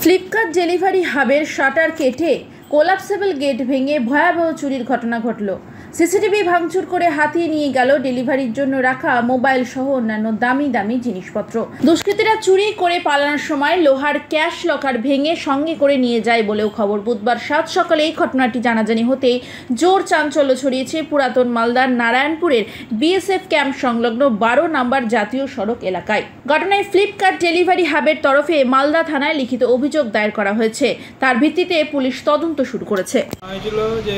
Flipkart delivery হাবের shutter কেটে collapsible gate ভেঙে ভয়াবহ চুরির ঘটনা ঘটল। সিসিটিভি ভাঙচুর করে হাতিয়ে নিয়ে গেল ডেলিভারির জন্য রাখা মোবাইল সহ অন্যান্য দামি দামি জিনিসপত্র। দুষ্কৃতীরা চুরি করে পালানোর সময় লোহার ক্যাশ লকার ভেঙে সঙ্গে করে নিয়ে যায় বলেও খবর। বুধবার 7 সকালে এই ঘটনাটি জানাজানি হতেই জোর চাঞ্চল্য ছড়িয়েছে পুরাতন মালদার নারায়ণপুরের বিএসএফ ক্যাম্প সংলগ্ন 12 নম্বর জাতীয় সড়ক এলাকায়। ঘটনায় ফ্লিপকার্ট ডেলিভারি হাবের তরফে মালদা থানায় লিখিত অভিযোগ দায়ের করা হয়েছে। তার ভিত্তিতে পুলিশ তদন্ত শুরু করেছে।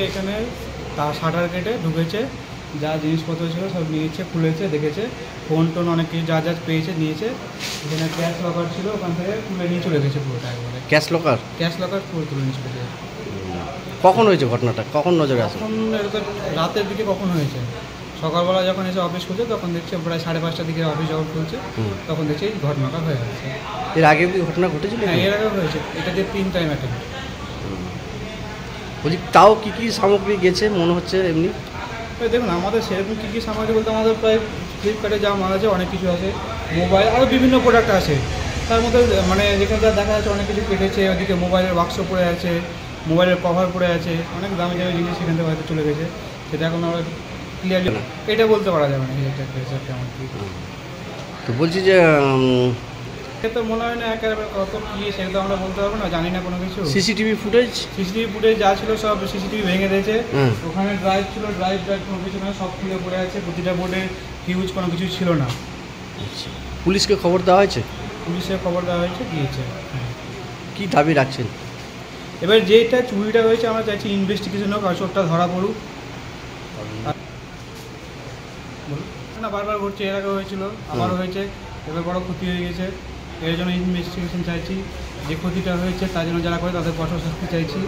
এখানে তার শাটার কেটে ঢুকেছে, যা জিনিসপত্র ছিল সব নিয়েছে, খুলেছে, দেখেছে, ফোন টোন অনেক কিছু যা যা পেয়েছে নিয়েছে। এখানে ক্যাশ লকার ছিল, ওখান থেকে তুলে নিয়ে চলে গেছে পুরোটা একবারে। ক্যাশ লকার পুরো তুলে নিয়ে চলে গেছে। কখন হয়েছে ঘটনাটা, কখন নজরে আসে? এখন এটা রাতের দিকে কখন হয়েছে, সকালবেলা যখন এসে অফিস খুলছে তখন দেখছে প্রায় 5:30টার দিকে অফিস যখন খুলছে তখন দেখছি এই ঘটনাটা হয়ে গেছে। এর আগে কি ঘটনা ঘটেছিল? হ্যাঁ, এর আগেও হয়েছে। এটাতে 3 টাইম অ্যাটেন্ড। বলছি তাও কী কী সামগ্রী গেছে মনে হচ্ছে এমনি? দেখুন, আমাদের সেরকম কী কী সামগ্রী বলতে আমাদের প্রায় ফ্লিপকার্টে যা মাল আছে অনেক কিছু আছে, মোবাইল আরও বিভিন্ন প্রোডাক্ট আছে। তার মধ্যে মানে যেখানে যা দেখা যাচ্ছে অনেক কিছু কেটেছে, ওদিকে মোবাইলের বাক্স পড়ে আছে, মোবাইলের কভার পড়ে আছে, অনেক দামি দামি জিনিস সেখান থেকে হয়তো চলে গেছে। সেটা এখন আমরা ক্লিয়ারলি এটা বলতে পারা যাবে না আমার কি। তো বলছি যে সে তো মনে হয় না একেবারে কত কী সেটা তো আমরা বলতে পারবো না, জানি না কোনো কিছু। সিসিটিভি ফুটেজ যা ছিল সব সিসিটিভি ভেঙে দিয়েছে। ওখানে ড্রাইভ ছিল, ড্রাইভ কোনো কিছু না, সব খুলে পড়ে আছে। প্রতিটা বোর্ডে ফিউজ কোনো কিছু ছিল না। আচ্ছা, পুলিশকে খবর দেওয়া হয়েছে? পুলিশে খবর দেওয়া হয়েছে, দিয়েছে। কী দাবি রাখছেন? এবার যেটা চুরিটা হয়েছে আমরা চাইছি ইনভেস্টিগেশন হোক, আসলটা ধরা পড়ুক। না, বারবার ঘটছে, এর আগে হয়েছিল, আবারও হয়েছে, এবার বড় ক্ষতি হয়ে গেছে। এর জন্য ইনভেস্টিগেশন চাইছি। যে ক্ষতিটা হয়েছে তার জন্য যারা করে তাদের কঠোর শাস্তি চাইছি।